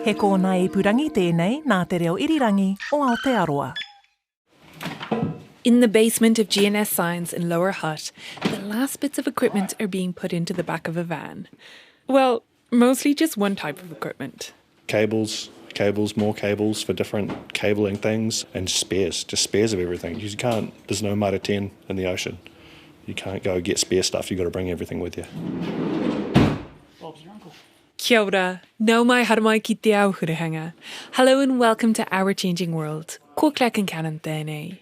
He kōna I purangi tēnei nā te reo irirangi o Aotearoa. In the basement of GNS Science in Lower Hutt, the last bits of equipment are being put into the back of a van. Well, mostly just one type of equipment. Cables, more cables for different cabling things, and spares of everything. You can't, there's no Mara 10 in the ocean. You can't go get spare stuff, you've got to bring everything with you. Bob's your uncle. Kia ora, nau mai haramai ki te au hurahanga. Hello and welcome to Our Changing World. Ko klek and canon tēnei.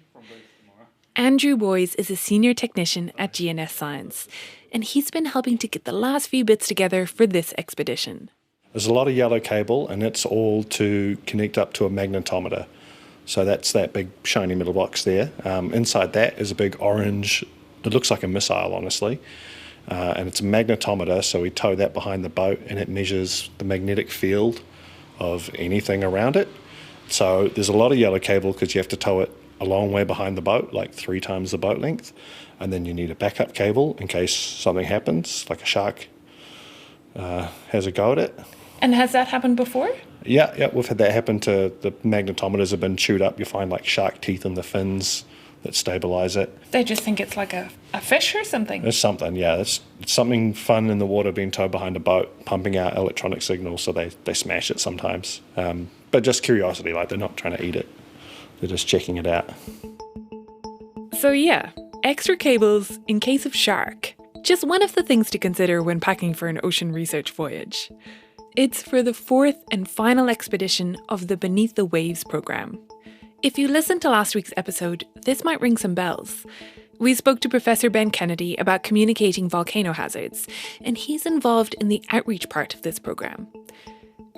Andrew Boys is a senior technician at GNS Science, and he's been helping to get the last few bits together for this expedition. There's a lot of yellow cable, and it's all to connect up to a magnetometer. So that's that big shiny middle box there. Inside that is a big orange, it looks like a missile, honestly. And it's a magnetometer, so we tow that behind the boat, and it measures the magnetic field of anything around it. So there's a lot of yellow cable because you have to tow it a long way behind the boat, like 3 times the boat length. And then you need a backup cable in case something happens, like a shark has a go at it. And has that happened before? Yeah, we've had that happen to the magnetometers have been chewed up. You find like shark teeth in the fins that stabilise it. They just think it's like a fish or something. It's something, yeah. It's something fun in the water being towed behind a boat, pumping out electronic signals, so they smash it sometimes. But just curiosity, like they're not trying to eat it. They're just checking it out. So yeah, extra cables in case of shark. Just one of the things to consider when packing for an ocean research voyage. It's for the 4th and final expedition of the Beneath the Waves programme. If you listened to last week's episode, this might ring some bells. We spoke to Professor Ben Kennedy about communicating volcano hazards, and he's involved in the outreach part of this programme.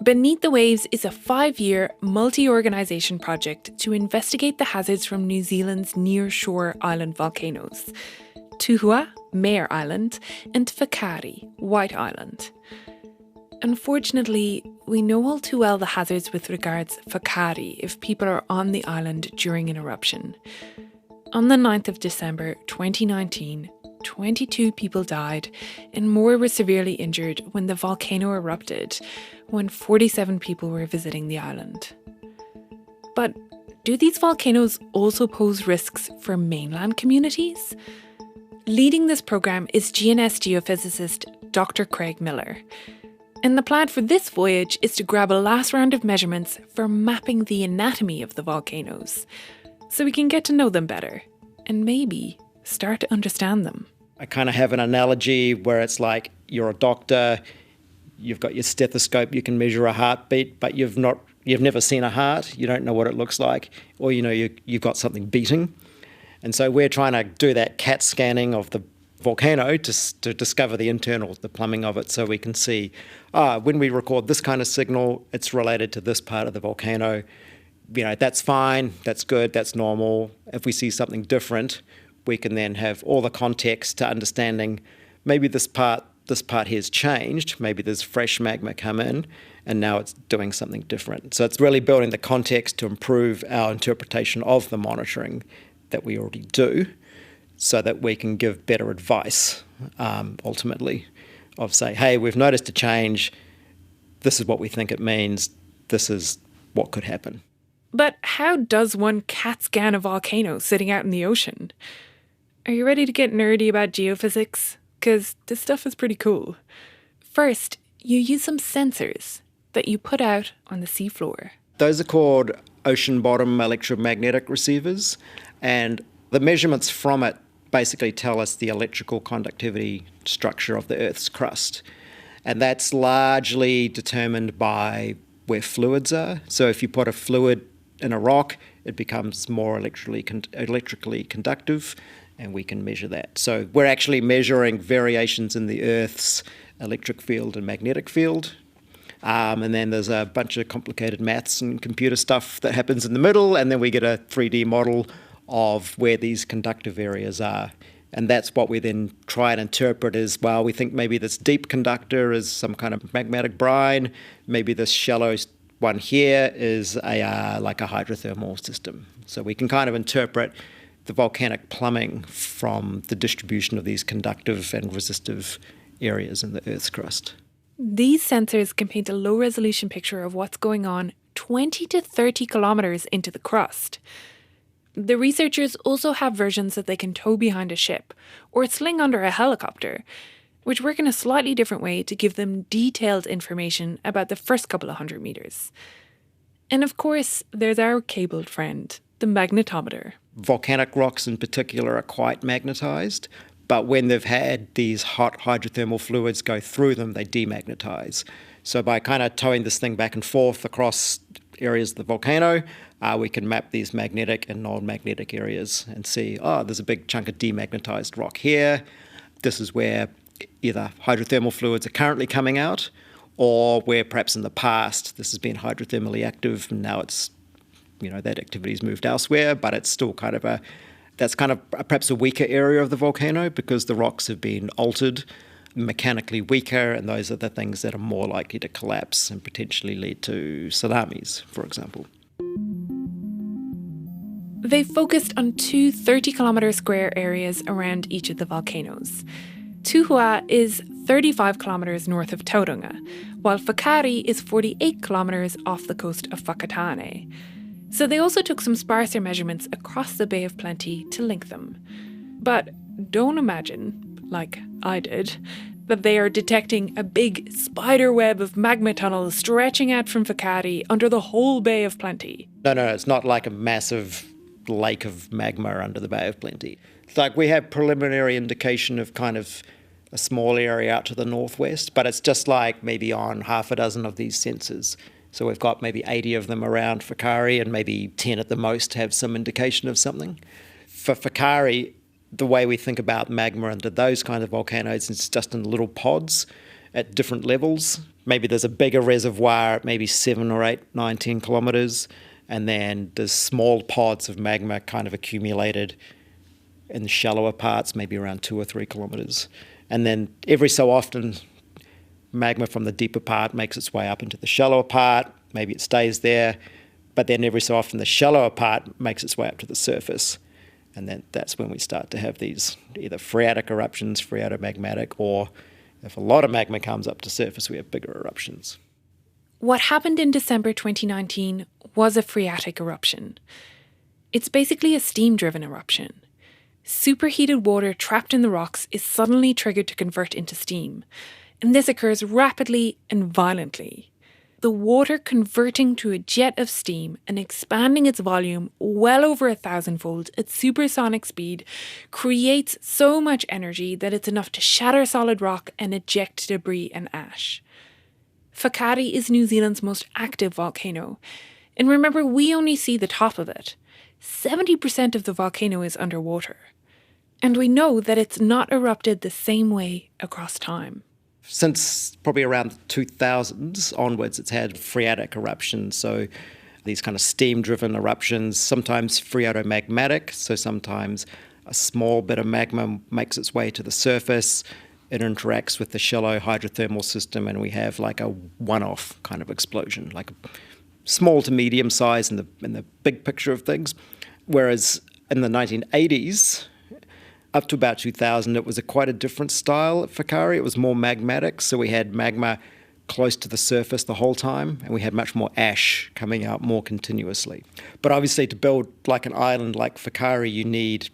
Beneath the Waves is a 5-year, multi-organisation project to investigate the hazards from New Zealand's nearshore island volcanoes. Tūhua, Mare Island, and Whakaari, White Island. Unfortunately, we know all too well the hazards with regards Whakaari if people are on the island during an eruption. On the 9th of December 2019, 22 people died and more were severely injured when the volcano erupted, when 47 people were visiting the island. But do these volcanoes also pose risks for mainland communities? Leading this programme is GNS geophysicist Dr. Craig Miller. And the plan for this voyage is to grab a last round of measurements for mapping the anatomy of the volcanoes, so we can get to know them better and maybe start to understand them. I kind of have an analogy where it's like you're a doctor, you've got your stethoscope, you can measure a heartbeat, but you've never seen a heart, you don't know what it looks like, or you've got something beating. And so we're trying to do that CAT scanning of the volcano to discover the plumbing of it, so we can see, when we record this kind of signal, it's related to this part of the volcano. That's fine, that's good, that's normal. If we see something different, we can then have all the context to understanding maybe this part here's changed, maybe there's fresh magma come in, and now it's doing something different. So it's really building the context to improve our interpretation of the monitoring that we already do, so that we can give better advice, ultimately, of say, hey, we've noticed a change, this is what we think it means, this is what could happen. But how does one CAT scan a volcano sitting out in the ocean? Are you ready to get nerdy about geophysics? Because this stuff is pretty cool. First, you use some sensors that you put out on the seafloor. Those are called ocean bottom electromagnetic receivers, and the measurements from it basically tell us the electrical conductivity structure of the Earth's crust. And that's largely determined by where fluids are. So if you put a fluid in a rock, it becomes more electrically conductive, and we can measure that. So we're actually measuring variations in the Earth's electric field and magnetic field. And then there's a bunch of complicated maths and computer stuff that happens in the middle, and then we get a 3D model of where these conductive areas are. And that's what we then try and interpret as, well, we think maybe this deep conductor is some kind of magmatic brine, maybe this shallow one here is like a hydrothermal system. So we can kind of interpret the volcanic plumbing from the distribution of these conductive and resistive areas in the Earth's crust. These sensors can paint a low-resolution picture of what's going on 20 to 30 kilometres into the crust. The researchers also have versions that they can tow behind a ship or sling under a helicopter, which work in a slightly different way to give them detailed information about the first couple of 100 metres. And of course, there's our cabled friend, the magnetometer. Volcanic rocks in particular are quite magnetised, but when they've had these hot hydrothermal fluids go through them, they demagnetise. So by kind of towing this thing back and forth across areas of the volcano, we can map these magnetic and non-magnetic areas and see, there's a big chunk of demagnetized rock here. This is where either hydrothermal fluids are currently coming out, or where perhaps in the past this has been hydrothermally active and now it's, that activity's moved elsewhere, but it's still that's perhaps a weaker area of the volcano because the rocks have been altered, mechanically weaker, and those are the things that are more likely to collapse and potentially lead to tsunamis, for example. They focused on two 30-kilometre square areas around each of the volcanoes. Tūhua is 35 kilometres north of Tauranga, while Whakaari is 48 kilometres off the coast of Whakatane. So they also took some sparser measurements across the Bay of Plenty to link them. But don't imagine, like I did, that they are detecting a big spider web of magma tunnels stretching out from Whakaari under the whole Bay of Plenty. No, it's not like a massive lake of magma under the Bay of Plenty. It's like we have preliminary indication of kind of a small area out to the northwest, but it's just like maybe on half a dozen of these sensors. So we've got maybe 80 of them around Whakaari and maybe 10 at the most have some indication of something. For Whakaari, the way we think about magma under those kind of volcanoes is just in little pods at different levels. Maybe there's a bigger reservoir at maybe 7 or 8, 9, 10 kilometres, and then there's small pods of magma kind of accumulated in the shallower parts, maybe around 2 or 3 kilometres. And then every so often, magma from the deeper part makes its way up into the shallower part. Maybe it stays there, but then every so often the shallower part makes its way up to the surface. And then that's when we start to have these either phreatic eruptions, phreatomagmatic, or if a lot of magma comes up to surface, we have bigger eruptions. What happened in December 2019 was a phreatic eruption. It's basically a steam-driven eruption. Superheated water trapped in the rocks is suddenly triggered to convert into steam, and this occurs rapidly and violently. The water converting to a jet of steam and expanding its volume well over 1,000-fold at supersonic speed creates so much energy that it's enough to shatter solid rock and eject debris and ash. Whakaari is New Zealand's most active volcano, and remember, we only see the top of it. 70% of the volcano is underwater. And we know that it's not erupted the same way across time. Since probably around the 2000s onwards, it's had phreatic eruptions. So these kind of steam-driven eruptions, sometimes phreatomagmatic, so sometimes a small bit of magma makes its way to the surface, it interacts with the shallow hydrothermal system, and we have like a one-off kind of explosion, like a small to medium size in the big picture of things. Whereas in the 1980s, up to about 2000, it was quite a different style at Whakaari. It was more magmatic, so we had magma close to the surface the whole time, and we had much more ash coming out more continuously. But obviously, to build like an island like Whakaari, you need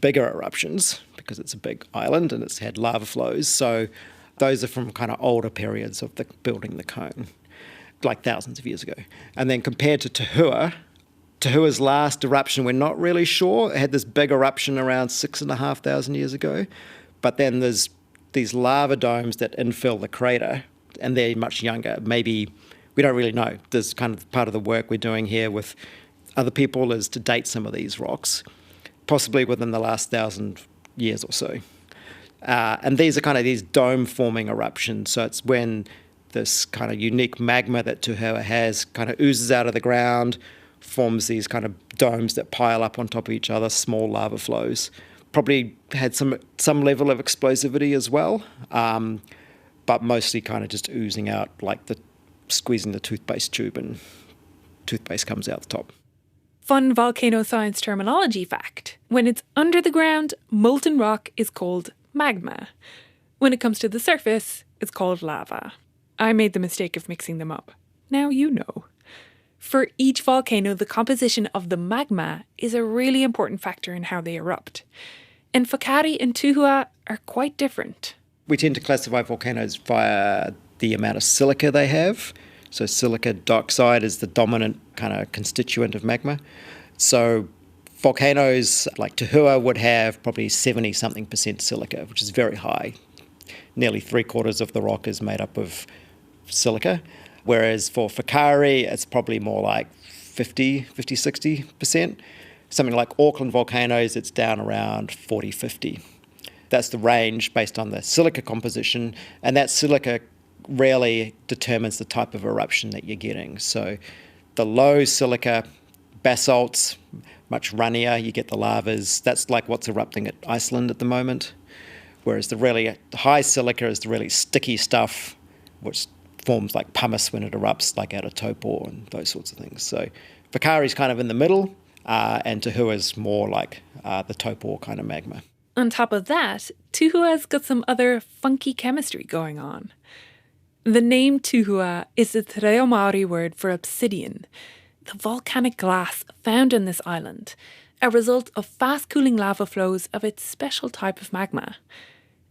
bigger eruptions because it's a big island and it's had lava flows. So those are from kind of older periods of building the cone, like thousands of years ago. And then compared to Tūhua's last eruption, we're not really sure. It had this big eruption around 6,500 years ago, but then there's these lava domes that infill the crater, and they're much younger. Maybe, we don't really know. There's kind of part of the work we're doing here with other people is to date some of these rocks, possibly within the last 1,000 years or so. And these are kind of these dome-forming eruptions, so it's when this kind of unique magma that Tūhua has kind of oozes out of the ground, forms these kind of domes that pile up on top of each other, small lava flows. Probably had some level of explosivity as well, but mostly kind of just oozing out like squeezing the toothpaste tube and toothpaste comes out the top. Fun volcano science terminology fact. When it's under the ground, molten rock is called magma. When it comes to the surface, is called lava. I made the mistake of mixing them up. Now you know. For each volcano, the composition of the magma is a really important factor in how they erupt. And Whakaari and Tūhua are quite different. We tend to classify volcanoes via the amount of silica they have. So silica dioxide is the dominant kind of constituent of magma. So volcanoes like Tūhua would have probably 70-something% silica, which is very high. Nearly 3/4 of the rock is made up of silica. Whereas for Whakaari, it's probably more like 60%. Something like Auckland volcanoes, it's down around 40-50. That's the range based on the silica composition, and that silica really determines the type of eruption that you're getting. So the low silica basalts, much runnier, you get the lavas. That's like what's erupting at Iceland at the moment. Whereas the really high silica is the really sticky stuff, which forms like pumice when it erupts, like out of Taupo and those sorts of things. So Whakaari's kind of in the middle, and Tūhua's more like the Taupo kind of magma. On top of that, Tūhua's got some other funky chemistry going on. The name Tūhua is the Te Reo Māori word for obsidian, the volcanic glass found on this island, a result of fast-cooling lava flows of its special type of magma.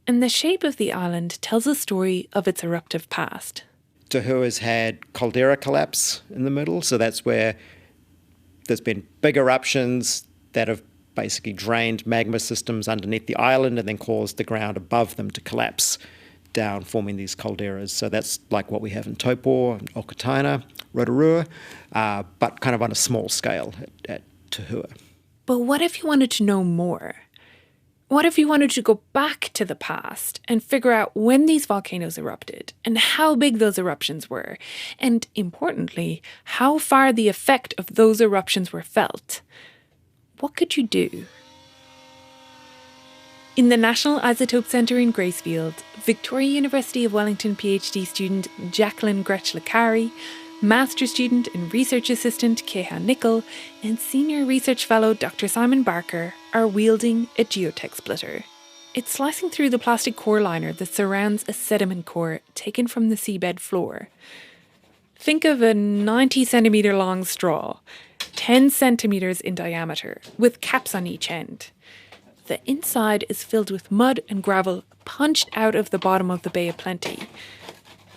And the shape of the island tells a story of its eruptive past. Tūhua's had caldera collapse in the middle, so that's where there's been big eruptions that have basically drained magma systems underneath the island and then caused the ground above them to collapse down, forming these calderas. So that's like what we have in Taupo, Okataina, Rotorua, but kind of on a small scale at Tūhua. But what if you wanted to know more? What if you wanted to go back to the past and figure out when these volcanoes erupted and how big those eruptions were, and importantly, how far the effect of those eruptions were felt? What could you do? In the National Isotope Centre in Gracefield, Victoria University of Wellington PhD student Jacqueline Gretsch-Licari, Master's student and research assistant Keha Nicol, and senior research fellow Dr. Simon Barker are wielding a geotech splitter. It's slicing through the plastic core liner that surrounds a sediment core taken from the seabed floor. Think of a 90-centimetre long straw, 10 centimetres in diameter, with caps on each end. The inside is filled with mud and gravel punched out of the bottom of the Bay of Plenty.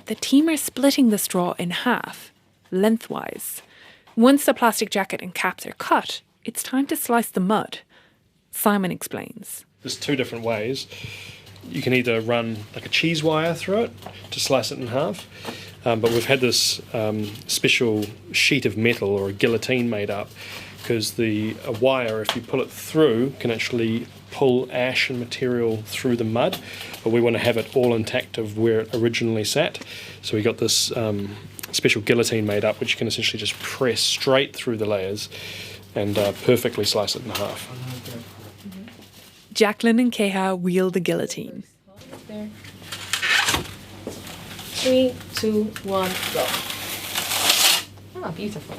The team are splitting the straw in half, lengthwise. Once the plastic jacket and caps are cut, it's time to slice the mud. Simon explains. There's two different ways. You can either run like a cheese wire through it to slice it in half, but we've had this special sheet of metal or a guillotine made up because a wire, if you pull it through, can actually pull ash and material through the mud, but we want to have it all intact of where it originally sat. So we got this special guillotine made up, which you can essentially just press straight through the layers and perfectly slice it in half. Jacqueline and Keha wield the guillotine. There. 3, 2, 1, go. Ah, beautiful.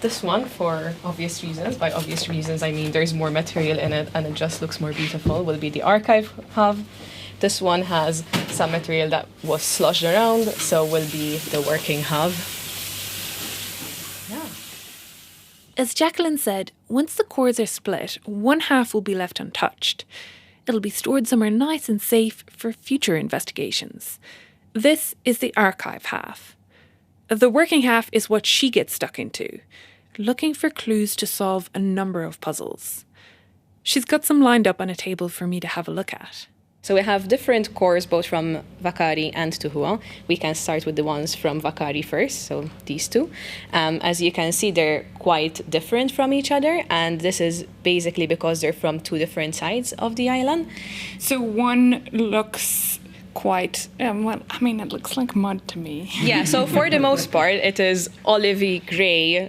This one, for obvious reasons, by obvious reasons I mean there's more material in it and it just looks more beautiful, will be the archive half. This one has some material that was sloshed around, so will be the working half. Yeah. As Jacqueline said, once the cores are split, one half will be left untouched. It'll be stored somewhere nice and safe for future investigations. This is the archive half. The working half is what she gets stuck into, looking for clues to solve a number of puzzles. She's got some lined up on a table for me to have a look at. So we have different cores both from Whakaari and Tūhua. We can start with the ones from Whakaari first, so these two. As you can see, they're quite different from each other, and this is basically because they're from two different sides of the island. So one looks quite, it looks like mud to me. Yeah, so for the most part, it is olivey grey,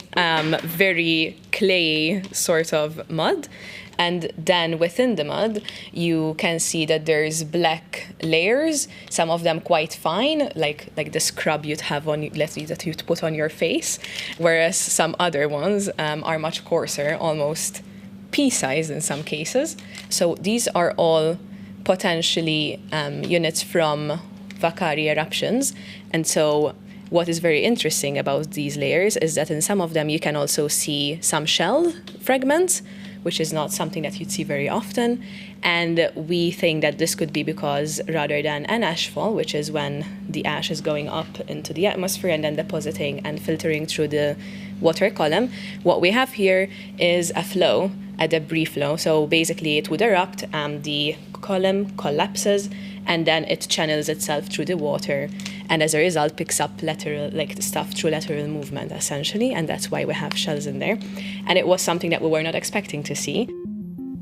very clayey sort of mud. And then within the mud, you can see that there's black layers, some of them quite fine, like the scrub you'd have on, let's say, that you'd put on your face, whereas some other ones are much coarser, almost pea-sized in some cases. So these are all potentially units from Whakaari eruptions. And so what is very interesting about these layers is that in some of them you can also see some shell fragments, which is not something that you'd see very often. And we think that this could be because rather than an ashfall, which is when the ash is going up into the atmosphere and then depositing and filtering through the water column, what we have here is a flow, a debris flow. So basically it would erupt, the column collapses, and then it channels itself through the water, and as a result picks up lateral, like the stuff through lateral movement essentially, and that's why we have shells in there. And it was something that we were not expecting to see.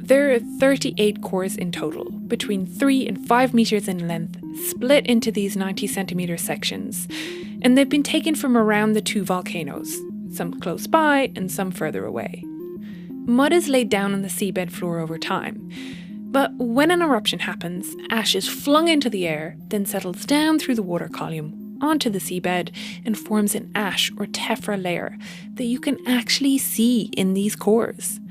There are 38 cores in total, between 3 and 5 meters in length, split into these 90 centimeter sections, and they've been taken from around the 2 volcanoes, some close by and some further away. Mud is laid down on the seabed floor over time, but when an eruption happens, ash is flung into the air, then settles down through the water column onto the seabed and forms an ash or tephra layer that you can actually see in these cores.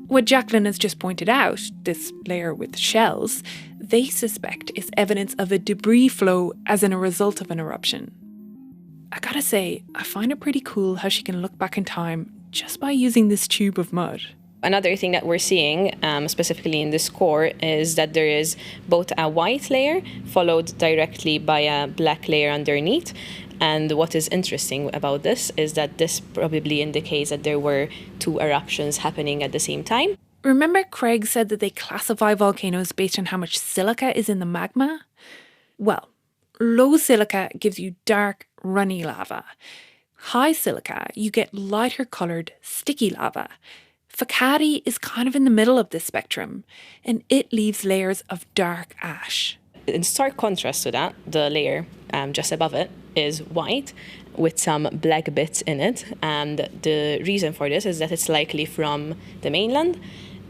What Jacqueline has just pointed out, this layer with shells, they suspect is evidence of a debris flow as in a result of an eruption. I gotta say, I find it pretty cool how she can look back in time just by using this tube of mud. Another thing that we're seeing, specifically in this core, is that there is both a white layer followed directly by a black layer underneath. And what is interesting about this is that this probably indicates that there were 2 eruptions happening at the same time. Remember Craig said that they classify volcanoes based on how much silica is in the magma? Well, low silica gives you dark, runny lava. High silica, you get lighter coloured, sticky lava. Whakaari is kind of in the middle of this spectrum, and it leaves layers of dark ash. In stark contrast to that, the layer just above it is white with some black bits in it. And the reason for this is that it's likely from the mainland,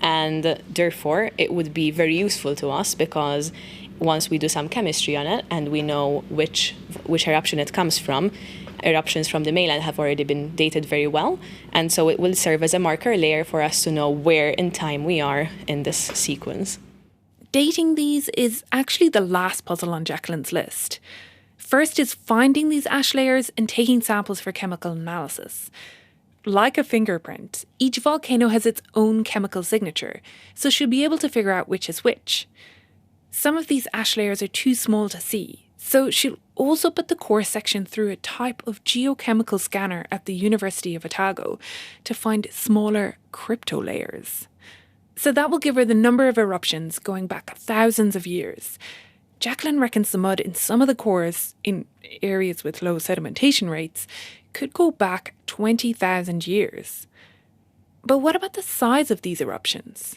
and therefore it would be very useful to us because once we do some chemistry on it and we know which eruption it comes from, eruptions from the mainland have already been dated very well, and so it will serve as a marker layer for us to know where in time we are in this sequence. Dating these is actually the last puzzle on Jacqueline's list. First is finding these ash layers and taking samples for chemical analysis. Like a fingerprint, each volcano has its own chemical signature, so she'll be able to figure out which is which. Some of these ash layers are too small to see, so she'll also put the core section through a type of geochemical scanner at the University of Otago to find smaller crypto layers. So that will give her the number of eruptions going back thousands of years. Jacqueline reckons the mud in some of the cores, in areas with low sedimentation rates, could go back 20,000 years. But what about the size of these eruptions?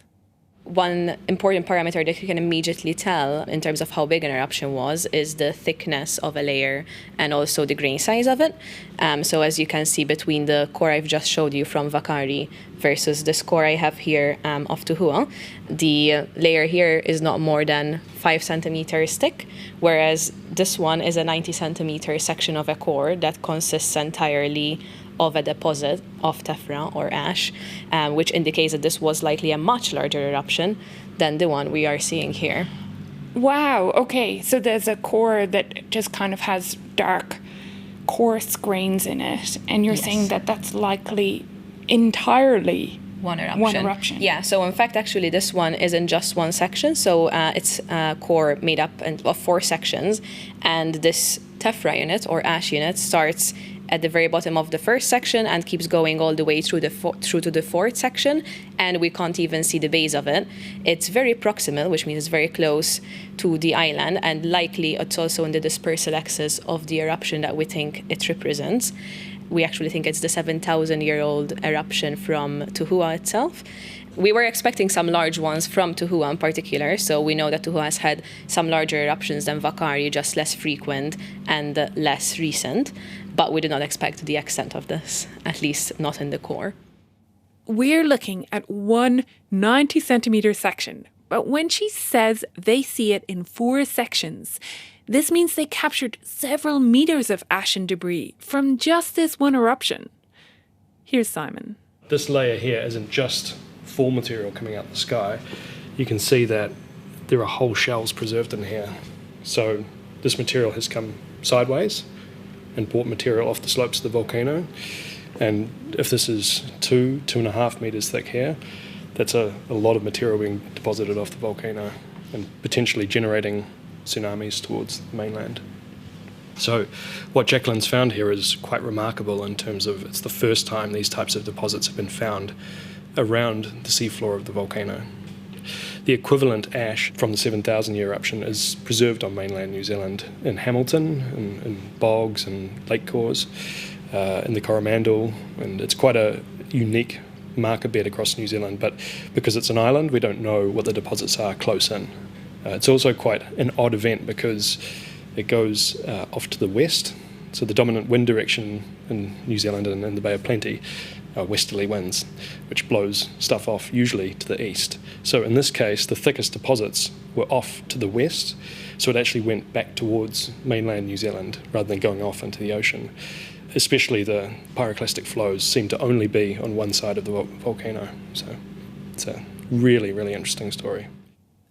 One important parameter that you can immediately tell in terms of how big an eruption was is the thickness of a layer and also the grain size of it. So as you can see between the core I've just showed you from Whakaari versus this core I have here of Tūhua, the layer here is not more than 5 centimeters thick, whereas this one is a 90 centimeter section of a core that consists entirely of a deposit of tephra or ash, which indicates that this was likely a much larger eruption than the one we are seeing here. Wow, okay, so there's a core that just kind of has dark, coarse grains in it, and you're saying that that's likely entirely One one eruption. Yeah, so in fact, actually, this one isn't just one section. So it's a core made up of 4 sections. And this tephra unit or ash unit starts at the very bottom of the first section and keeps going all the way through to the 4th section. And we can't even see the base of it. It's very proximal, which means it's very close to the island. And likely it's also in the dispersal axis of the eruption that we think it represents. We actually think it's the 7,000-year-old eruption from Tūhua itself. We were expecting some large ones from Tūhua in particular, so we know that Tūhua has had some larger eruptions than Whakaari, just less frequent and less recent, but we did not expect the extent of this, at least not in the core. We're looking at one 90-centimeter section, but when she says they see it in 4 sections, this means they captured several meters of ash and debris from just this one eruption. Here's Simon. This layer here isn't just fall material coming out the sky. You can see that there are whole shells preserved in here. So this material has come sideways and brought material off the slopes of the volcano. And if this is 2.5 metres thick here, that's a lot of material being deposited off the volcano and potentially generating tsunamis towards the mainland. So what Jacqueline's found here is quite remarkable in terms of it's the first time these types of deposits have been found around the seafloor of the volcano. The equivalent ash from the 7,000-year eruption is preserved on mainland New Zealand in Hamilton, in bogs and lake cores, in the Coromandel, and it's quite a unique marker bed across New Zealand, but because it's an island, we don't know what the deposits are close in. It's also quite an odd event because it goes off to the west, so the dominant wind direction in New Zealand and in the Bay of Plenty are westerly winds, which blows stuff off usually to the east. So in this case, the thickest deposits were off to the west, so it actually went back towards mainland New Zealand rather than going off into the ocean. Especially the pyroclastic flows seem to only be on one side of the volcano. So it's a really, really interesting story.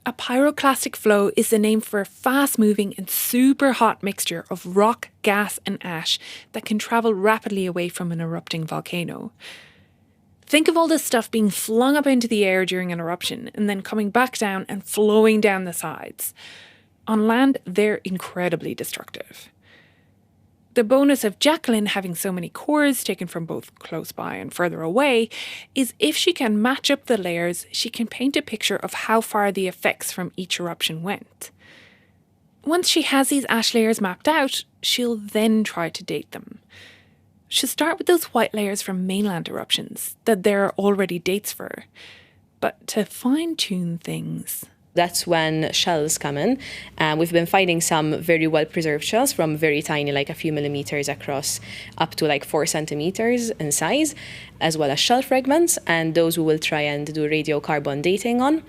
A pyroclastic flow is the name for a fast-moving and super hot mixture of rock, gas and ash that can travel rapidly away from an erupting volcano. Think of all this stuff being flung up into the air during an eruption and then coming back down and flowing down the sides. On land, they're incredibly destructive. The bonus of Jacqueline having so many cores taken from both close by and further away is if she can match up the layers, she can paint a picture of how far the effects from each eruption went. Once she has these ash layers mapped out, she'll then try to date them. She'll start with those white layers from mainland eruptions that there are already dates for. But to fine-tune things, that's when shells come in. We've been finding some very well-preserved shells from very tiny, like a few millimeters across, up to like 4 centimeters in size, as well as shell fragments, and those we will try and do radiocarbon dating on.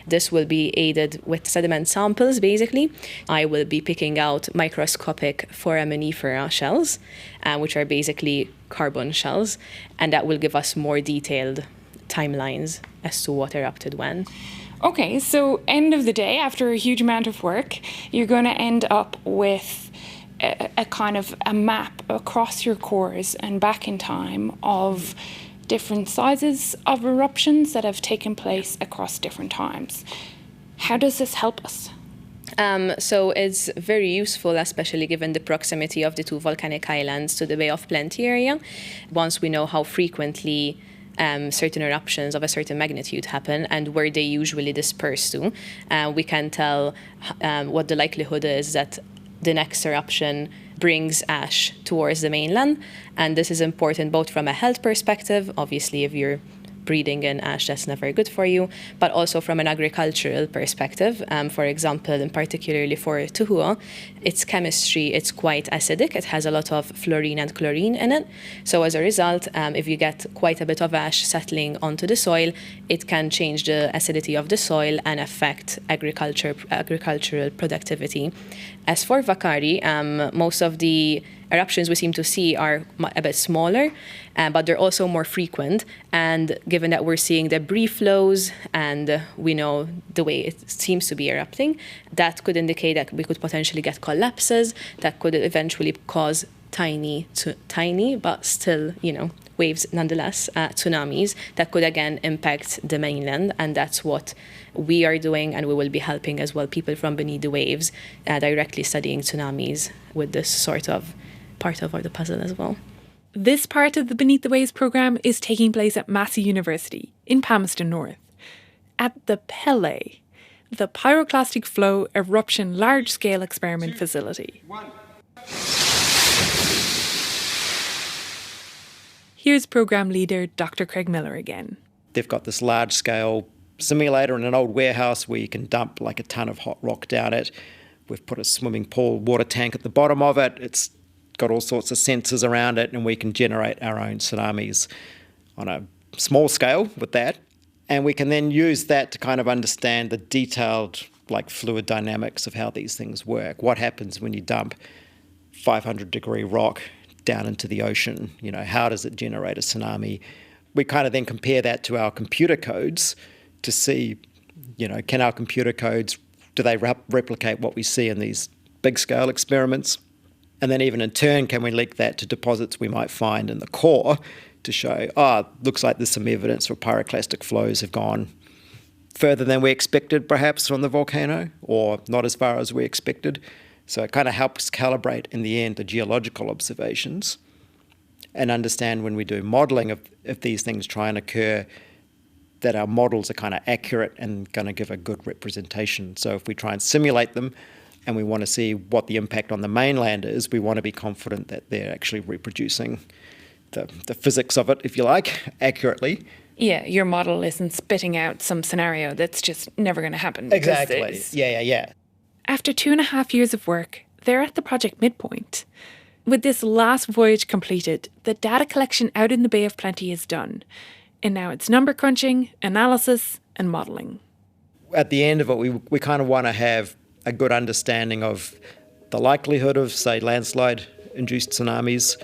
This will be aided with sediment samples, basically. I will be picking out microscopic foraminifera shells, which are basically carbon shells, and that will give us more detailed timelines as to what erupted when. Okay, so end of the day, after a huge amount of work, you're going to end up with a kind of a map across your cores and back in time of different sizes of eruptions that have taken place across different times. How does this help us? So it's very useful, especially given the proximity of the two volcanic islands to the Bay of Plenty area. Once we know how frequently certain eruptions of a certain magnitude happen and where they usually disperse to, we can tell what the likelihood is that the next eruption brings ash towards the mainland. And this is important both from a health perspective, obviously if you're breathing in ash, that's never good for you, but also from an agricultural perspective. For example, and particularly for Tūhua, its chemistry, it's quite acidic. It has a lot of fluorine and chlorine in it. So as a result, if you get quite a bit of ash settling onto the soil, it can change the acidity of the soil and affect agricultural productivity. As for Whakaari, most of the eruptions we seem to see are a bit smaller, but they're also more frequent. And given that we're seeing debris flows and we know the way it seems to be erupting, that could indicate that we could potentially get collapses that could eventually cause tiny, but still, waves nonetheless, tsunamis that could again impact the mainland. And that's what we are doing, and we will be helping as well people from beneath the waves directly studying tsunamis with this sort of part of the puzzle as well. this part of the Beneath the Waves programme is taking place at Massey University in Palmerston North. At the Pele, the Pyroclastic Flow Eruption Large-Scale Experiment Facility. Here's programme leader Dr. Craig Miller again. They've got this large-scale simulator in an old warehouse where you can dump like a ton of hot rock down it. We've put a swimming pool water tank at the bottom of it. It's got all sorts of sensors around it, and we can generate our own tsunamis on a small scale with that. And we can then use that to kind of understand the detailed like fluid dynamics of how these things work. What happens when you dump 500-degree rock down into the ocean? You know, how does it generate a tsunami? We kind of then compare that to our computer codes to see, you know, can our computer codes, do they replicate what we see in these big-scale experiments? And then even in turn, can we link that to deposits we might find in the core to show, looks like there's some evidence for pyroclastic flows have gone further than we expected, perhaps, from the volcano, or not as far as we expected. So it kind of helps calibrate, in the end, the geological observations and understand when we do modelling if these things try and occur, that our models are kind of accurate and going to give a good representation. So if we try and simulate them and we want to see what the impact on the mainland is, we want to be confident that they're actually reproducing the physics of it, if you like, accurately. Yeah, your model isn't spitting out some scenario that's just never going to happen. Exactly. Yeah. After 2.5 years of work, they're at the project midpoint. With this last voyage completed, the data collection out in the Bay of Plenty is done. And now it's number crunching, analysis, and modelling. At the end of it, we kind of want to have a good understanding of the likelihood of, say, landslide-induced tsunamis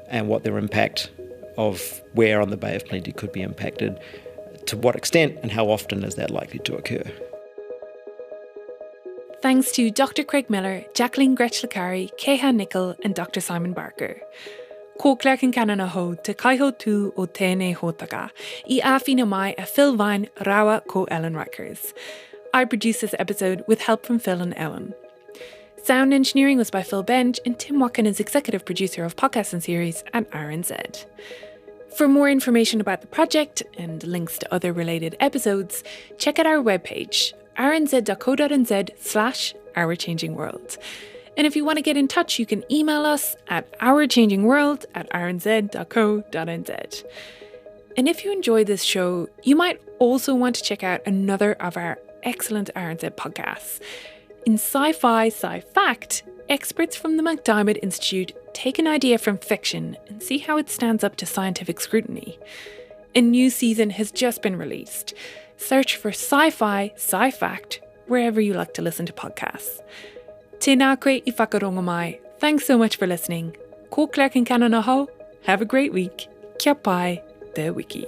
and what their impact of where on the Bay of Plenty could be impacted, to what extent and how often is that likely to occur. Thanks to Dr. Craig Miller, Jacqueline Gretsch-Licari, Keha Nicol and Dr. Simon Barker. Ko Clerkin Canana ho te kaiho tu o tēnei hōtaka, I āwhina mai a Phil Vine rawa ko Ellen Rikers. I produced this episode with help from Phil and Ellen. Sound engineering was by Phil Benj, and Tim Watkin is executive producer of podcasts and series at RNZ. For more information about the project and links to other related episodes, check out our webpage, rnz.co.nz/ourchangingworld. And if you want to get in touch, you can email us at ourchangingworld@rnz.co.nz. And if you enjoy this show, you might also want to check out another of our excellent RNZ podcasts. In Sci-Fi Sci-Fact, experts from the MacDiarmid Institute take an idea from fiction and see how it stands up to scientific scrutiny. A new season has just been released. Search for Sci-Fi Sci-Fact wherever you like to listen to podcasts. Tēnā koe I whakarongo mai. Thanks so much for listening. Ko Clerkin Canana ho. Have a great week. Kia pai, te wiki.